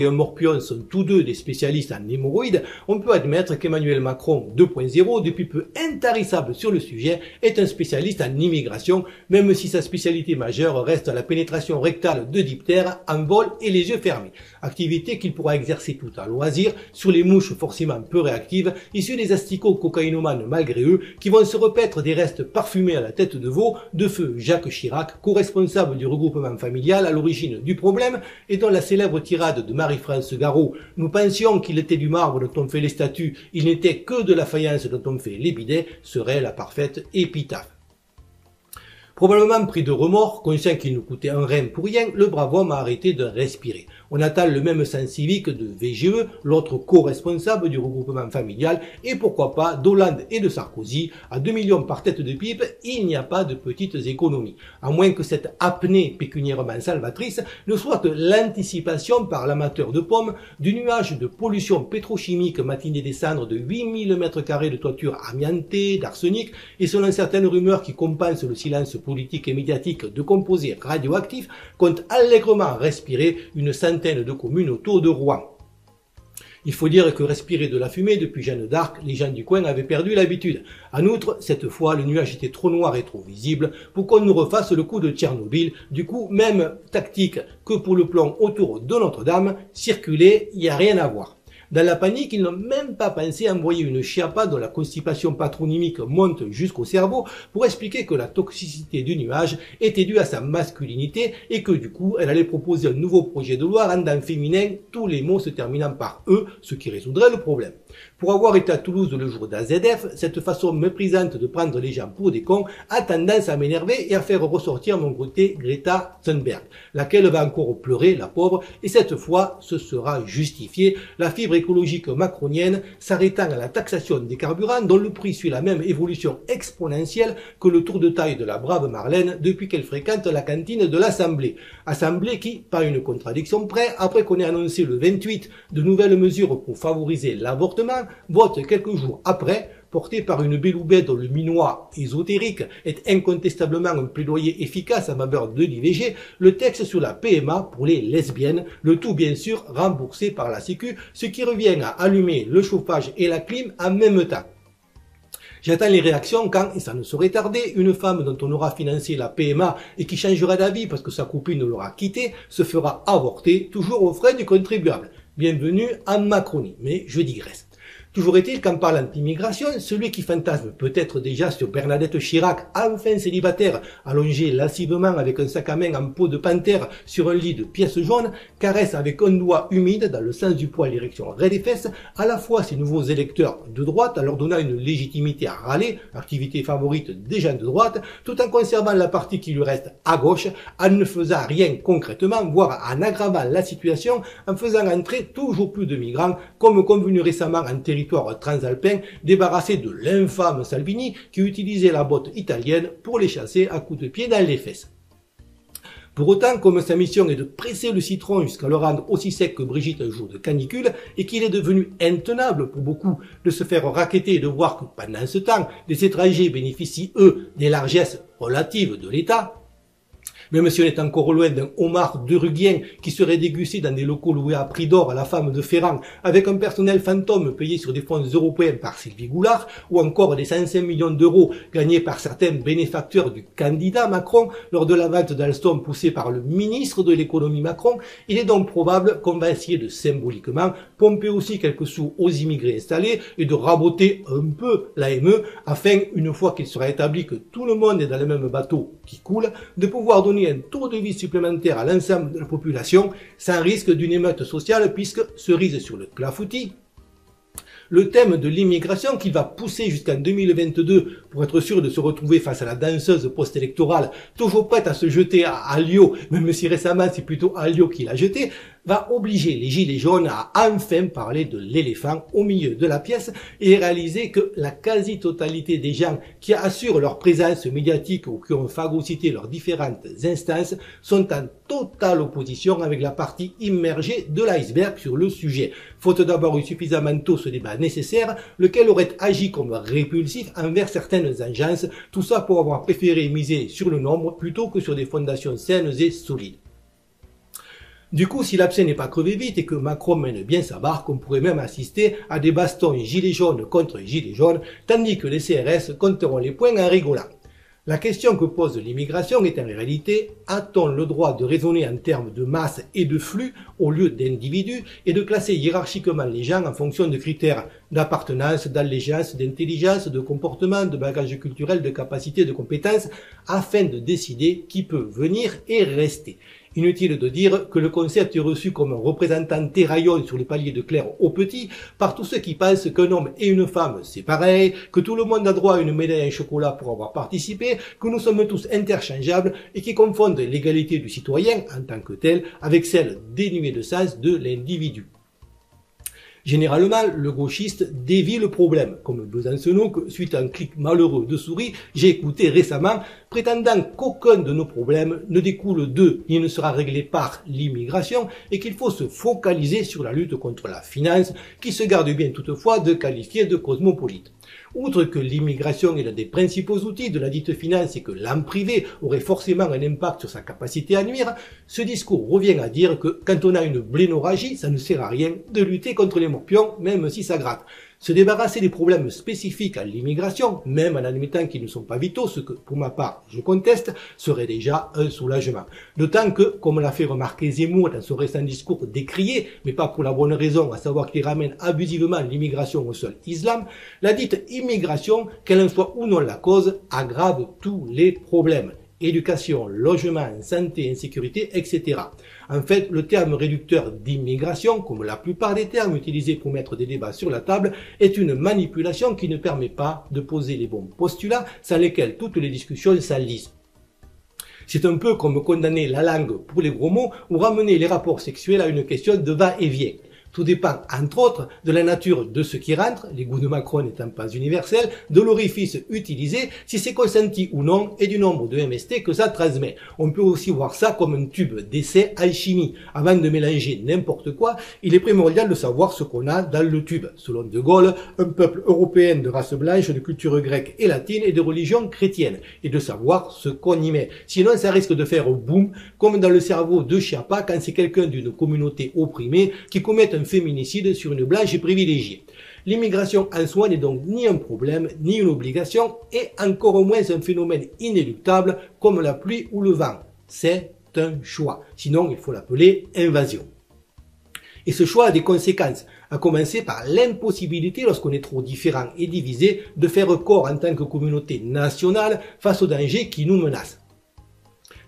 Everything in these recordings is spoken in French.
et un morpion sont tous deux des spécialistes en hémorroïdes, on peut admettre qu'Emmanuel Macron 2.0, depuis peu intarissable sur le sujet, est un spécialiste en immigration, même si sa spécialité majeure reste la pénétration rectale de diptères en vol et les yeux fermés. Activité qu'il pourra exercer tout à loisir sur les mouches forcément peu réactives, issues des asticots cocaïnomanes malgré eux, qui vont se repaître des restes parfumés à la tête de veau de feu Jacques Chirac, co-responsable du regroupement familial à l'origine du problème, et dont la célèbre tirade de Marie-France Garot « Nous pensions qu'il était du marbre dont on fait les statues, il n'était que de la faïence dont on fait les bidets » serait la parfaite épitaphe. Probablement pris de remords, conscient qu'il nous coûtait un rein pour rien, le brave homme a arrêté de respirer. On attend le même sens civique de VGE, l'autre co-responsable du regroupement familial, et pourquoi pas d'Hollande et de Sarkozy. À 2 millions par tête de pipe, il n'y a pas de petites économies. À moins que cette apnée pécuniairement salvatrice ne soit l'anticipation par l'amateur de pommes du nuage de pollution pétrochimique matiné des cendres de 8000 m² de toiture amiantée, d'arsenic, et selon certaines rumeurs qui compensent le silence politique et médiatique de composés radioactifs, compte allègrement respirer une centaine de communes autour de Rouen. Il faut dire que respirer de la fumée depuis Jeanne d'Arc, les gens du coin avaient perdu l'habitude. En outre, cette fois, le nuage était trop noir et trop visible pour qu'on nous refasse le coup de Tchernobyl. Du coup, même tactique que pour le plan autour de Notre-Dame, circuler, il n'y a rien à voir. Dans la panique, ils n'ont même pas pensé à envoyer une chiappa dont la constipation patronymique monte jusqu'au cerveau pour expliquer que la toxicité du nuage était due à sa masculinité et que du coup, elle allait proposer un nouveau projet de loi rendant féminin tous les mots se terminant par E, ce qui résoudrait le problème. Pour avoir été à Toulouse le jour d'AZF, cette façon méprisante de prendre les gens pour des cons a tendance à m'énerver et à faire ressortir mon côté Greta Thunberg, laquelle va encore pleurer, la pauvre, et cette fois, ce sera justifié, la fibre écologique macronienne s'arrêtant à la taxation des carburants dont le prix suit la même évolution exponentielle que le tour de taille de la brave Marlène depuis qu'elle fréquente la cantine de l'Assemblée. Assemblée qui, pas une contradiction près, après qu'on ait annoncé le 28 de nouvelles mesures pour favoriser l'avortement, vote quelques jours après, porté par une beloubet dont le minois ésotérique est incontestablement un plaidoyer efficace en faveur de l'IVG, le texte sur la PMA pour les lesbiennes, le tout bien sûr remboursé par la Sécu, ce qui revient à allumer le chauffage et la clim en même temps. J'attends les réactions quand, et ça ne saurait tarder, une femme dont on aura financé la PMA et qui changera d'avis parce que sa copine l'aura quitté, se fera avorter, toujours aux frais du contribuable. Bienvenue en Macronie, mais je digresse. Toujours est-il qu'en parlant d'immigration, celui qui fantasme peut-être déjà sur Bernadette Chirac, enfin célibataire, allongée lascivement avec un sac à main en peau de panthère sur un lit de pièces jaunes, caresse avec un doigt humide dans le sens du poil l'érection raide des fesses, à la fois ses nouveaux électeurs de droite en leur donnant une légitimité à râler, activité favorite des gens de droite, tout en conservant la partie qui lui reste à gauche, en ne faisant rien concrètement, voire en aggravant la situation, en faisant entrer toujours plus de migrants, comme convenu récemment en territoire transalpin, débarrassé de l'infâme Salvini qui utilisait la botte italienne pour les chasser à coups de pied dans les fesses. Pour autant, comme sa mission est de presser le citron jusqu'à le rendre aussi sec que Brigitte un jour de canicule, et qu'il est devenu intenable pour beaucoup de se faire racketter et de voir que pendant ce temps, les étrangers bénéficient, eux, des largesses relatives de l'État, même si on est encore loin d'un homard d'Uruguayen qui serait dégusté dans des locaux loués à prix d'or à la femme de Ferrand, avec un personnel fantôme payé sur des fonds européens par Sylvie Goulard, ou encore des 105 millions d'euros gagnés par certains bénéfacteurs du candidat Macron lors de la vente d'Alstom poussée par le ministre de l'économie Macron, il est donc probable qu'on va essayer de symboliquement pomper aussi quelques sous aux immigrés installés et de raboter un peu l'AME afin, une fois qu'il sera établi que tout le monde est dans le même bateau qui coule, de pouvoir donner un tour de vie supplémentaire à l'ensemble de la population sans risque d'une émeute sociale puisque, cerise sur le clafoutis, le thème de l'immigration qu'il va pousser jusqu'en 2022 pour être sûr de se retrouver face à la danseuse post-électorale toujours prête à se jeter à Alliot, même si récemment c'est plutôt Alliot qui l'a jeté, va obliger les gilets jaunes à enfin parler de l'éléphant au milieu de la pièce et réaliser que la quasi-totalité des gens qui assurent leur présence médiatique ou qui ont phagocyté leurs différentes instances sont en totale opposition avec la partie immergée de l'iceberg sur le sujet, faute d'avoir eu suffisamment tôt ce débat nécessaire, lequel aurait agi comme répulsif envers certaines agences, tout ça pour avoir préféré miser sur le nombre plutôt que sur des fondations saines et solides. Du coup, si l'abcès n'est pas crevé vite et que Macron mène bien sa barque, on pourrait même assister à des bastons gilets jaunes contre gilets jaunes, tandis que les CRS compteront les points en rigolant. La question que pose l'immigration est en réalité, a-t-on le droit de raisonner en termes de masse et de flux au lieu d'individus et de classer hiérarchiquement les gens en fonction de critères d'appartenance, d'allégeance, d'intelligence, de comportement, de bagage culturel, de capacité, de compétences, afin de décider qui peut venir et rester? Inutile de dire que le concept est reçu comme un représentant terraillon sur les paliers de clerc aux petits par tous ceux qui pensent qu'un homme et une femme c'est pareil, que tout le monde a droit à une médaille en chocolat pour avoir participé, que nous sommes tous interchangeables et qui confondent l'égalité du citoyen en tant que tel avec celle dénuée de sens de l'individu. Généralement, le gauchiste dévie le problème, comme Besancenot que, suite à un clic malheureux de souris, j'ai écouté récemment, prétendant qu'aucun de nos problèmes ne découle d'eux, ni ne sera réglé par l'immigration, et qu'il faut se focaliser sur la lutte contre la finance, qui se garde bien toutefois de qualifier de cosmopolite. Outre que l'immigration est l'un des principaux outils de la dite finance et que l'âme privée aurait forcément un impact sur sa capacité à nuire, ce discours revient à dire que quand on a une blénorragie, ça ne sert à rien de lutter contre les morpions, même si ça gratte. Se débarrasser des problèmes spécifiques à l'immigration, même en admettant qu'ils ne sont pas vitaux, ce que pour ma part je conteste, serait déjà un soulagement. D'autant que, comme l'a fait remarquer Zemmour dans son récent discours décrié, mais pas pour la bonne raison, à savoir qu'il ramène abusivement l'immigration au seul islam, la dite immigration, qu'elle en soit ou non la cause, aggrave tous les problèmes. Éducation, logement, santé, insécurité, etc. En fait, le terme réducteur d'immigration, comme la plupart des termes utilisés pour mettre des débats sur la table, est une manipulation qui ne permet pas de poser les bons postulats sans lesquels toutes les discussions s'enlisent. C'est un peu comme condamner la langue pour les gros mots ou ramener les rapports sexuels à une question de va-et-vient. Tout dépend, entre autres, de la nature de ce qui rentre, les goûts de Macron n'étant pas universels, de l'orifice utilisé, si c'est consenti ou non, et du nombre de MST que ça transmet. On peut aussi voir ça comme un tube d'essai alchimie. Avant de mélanger n'importe quoi, il est primordial de savoir ce qu'on a dans le tube. Selon De Gaulle, un peuple européen de race blanche, de culture grecque et latine et de religion chrétienne, et de savoir ce qu'on y met. Sinon, ça risque de faire boum, comme dans le cerveau de Chiappa quand c'est quelqu'un d'une communauté opprimée qui commet un féminicide sur une blanche privilégiée. L'immigration en soi n'est donc ni un problème, ni une obligation, et encore moins un phénomène inéluctable comme la pluie ou le vent. C'est un choix. Sinon, il faut l'appeler invasion. Et ce choix a des conséquences, à commencer par l'impossibilité, lorsqu'on est trop différent et divisé, de faire corps en tant que communauté nationale face aux dangers qui nous menacent.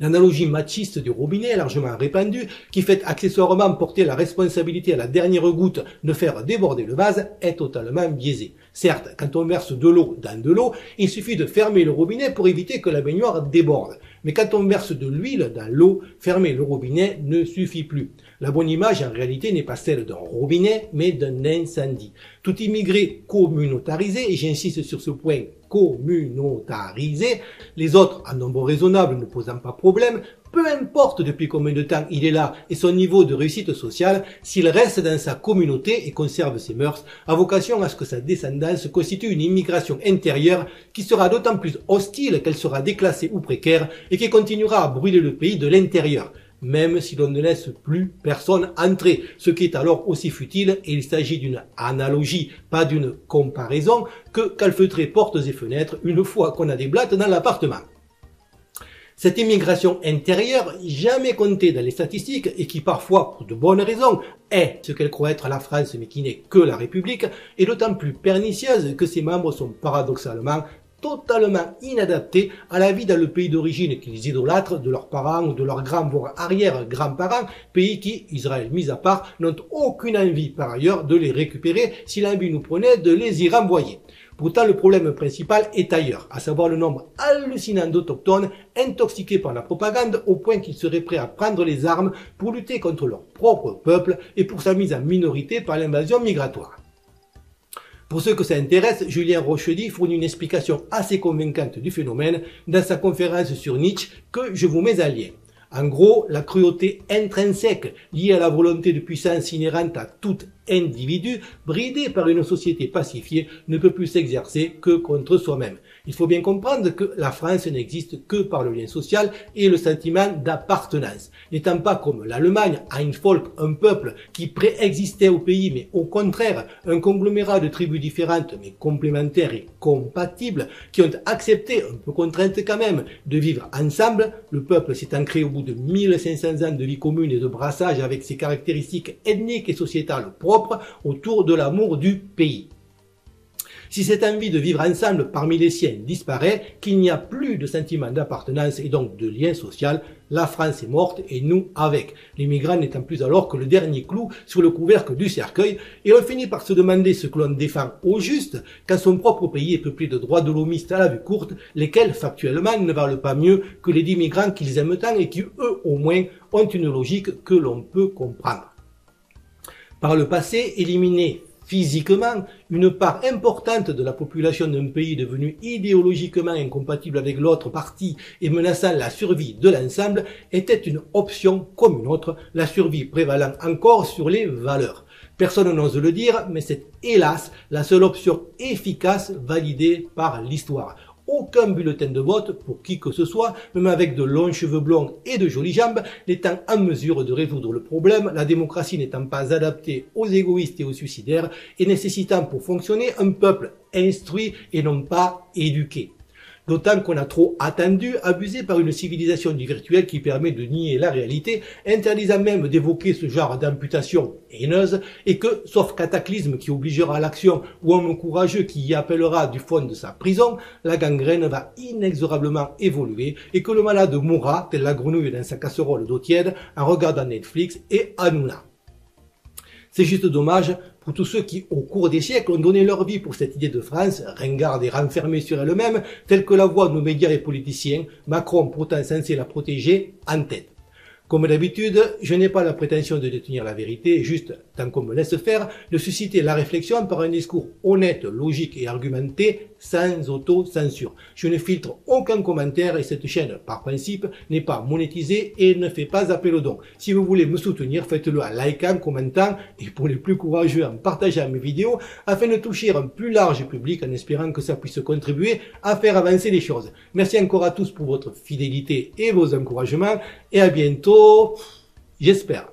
L'analogie machiste du robinet est largement répandue, qui fait accessoirement porter la responsabilité à la dernière goutte de faire déborder le vase, est totalement biaisée. Certes, quand on verse de l'eau dans de l'eau, il suffit de fermer le robinet pour éviter que la baignoire déborde. Mais quand on verse de l'huile dans l'eau, fermer le robinet ne suffit plus. La bonne image, en réalité, n'est pas celle d'un robinet, mais d'un incendie. Tout immigré communautarisé, et j'insiste sur ce point, communautarisé, les autres, en nombre raisonnable, ne posant pas problème, peu importe depuis combien de temps il est là et son niveau de réussite sociale, s'il reste dans sa communauté et conserve ses mœurs, a vocation à ce que sa descendance constitue une immigration intérieure qui sera d'autant plus hostile qu'elle sera déclassée ou précaire et qui continuera à brûler le pays de l'intérieur, même si l'on ne laisse plus personne entrer, ce qui est alors aussi futile, et il s'agit d'une analogie, pas d'une comparaison, que calfeutrer portes et fenêtres une fois qu'on a des blattes dans l'appartement. Cette immigration intérieure, jamais comptée dans les statistiques et qui parfois, pour de bonnes raisons, est ce qu'elle croit être la France mais qui n'est que la République, est d'autant plus pernicieuse que ses membres sont paradoxalement totalement inadaptés à la vie dans le pays d'origine qu'ils idolâtrent de leurs parents ou de leurs grands voire arrière-grands-parents, pays qui, Israël mis à part, n'ont aucune envie par ailleurs de les récupérer si l'envie nous prenait de les y renvoyer. Pourtant, le problème principal est ailleurs, à savoir le nombre hallucinant d'autochtones intoxiqués par la propagande au point qu'ils seraient prêts à prendre les armes pour lutter contre leur propre peuple et pour sa mise en minorité par l'invasion migratoire. Pour ceux que ça intéresse, Julien Rochedy fournit une explication assez convaincante du phénomène dans sa conférence sur Nietzsche que je vous mets en lien. En gros, la cruauté intrinsèque liée à la volonté de puissance inhérente à toute individu, bridé par une société pacifiée, ne peut plus s'exercer que contre soi-même. Il faut bien comprendre que la France n'existe que par le lien social et le sentiment d'appartenance. N'étant pas comme l'Allemagne, ein Volk, un peuple qui préexistait au pays, mais au contraire, un conglomérat de tribus différentes, mais complémentaires et compatibles, qui ont accepté, un peu contraintes quand même, de vivre ensemble, le peuple s'est ancré au bout de 1500 ans de vie commune et de brassage avec ses caractéristiques ethniques et sociétales propres autour de l'amour du pays. Si cette envie de vivre ensemble parmi les siens disparaît, qu'il n'y a plus de sentiment d'appartenance et donc de lien social, la France est morte et nous avec. Les migrants n'étant plus alors que le dernier clou sur le couvercle du cercueil, et on finit par se demander ce que l'on défend au juste quand son propre pays est peuplé de droits de l'homiste à la vue courte, lesquels factuellement ne valent pas mieux que les 10 migrants qu'ils aiment tant et qui eux au moins ont une logique que l'on peut comprendre. Par le passé, éliminer physiquement une part importante de la population d'un pays devenu idéologiquement incompatible avec l'autre partie et menaçant la survie de l'ensemble était une option comme une autre, la survie prévalant encore sur les valeurs. Personne n'ose le dire, mais c'est hélas la seule option efficace validée par l'histoire. Aucun bulletin de vote, pour qui que ce soit, même avec de longs cheveux blonds et de jolies jambes, n'étant en mesure de résoudre le problème, la démocratie n'étant pas adaptée aux égoïstes et aux suicidaires, et nécessitant pour fonctionner un peuple instruit et non pas éduqué. D'autant qu'on a trop attendu, abusé par une civilisation du virtuel qui permet de nier la réalité, interdisant même d'évoquer ce genre d'amputation haineuse, et que, sauf cataclysme qui obligera à l'action ou homme courageux qui y appellera du fond de sa prison, la gangrène va inexorablement évoluer et que le malade mourra, tel la grenouille dans sa casserole d'eau tiède, en regardant Netflix et Hanouna. C'est juste dommage pour tous ceux qui, au cours des siècles, ont donné leur vie pour cette idée de France, ringarde et renfermée sur elle-même, telle que la voix de nos médias et politiciens, Macron pourtant censé la protéger, en tête. Comme d'habitude, je n'ai pas la prétention de détenir la vérité, juste, tant qu'on me laisse faire, de susciter la réflexion par un discours honnête, logique et argumenté, sans auto-censure. Je ne filtre aucun commentaire et cette chaîne, par principe, n'est pas monétisée et ne fait pas appel aux dons. Si vous voulez me soutenir, faites-le en likant, commentant et pour les plus courageux en partageant mes vidéos afin de toucher un plus large public en espérant que ça puisse contribuer à faire avancer les choses. Merci encore à tous pour votre fidélité et vos encouragements et à bientôt. J'espère.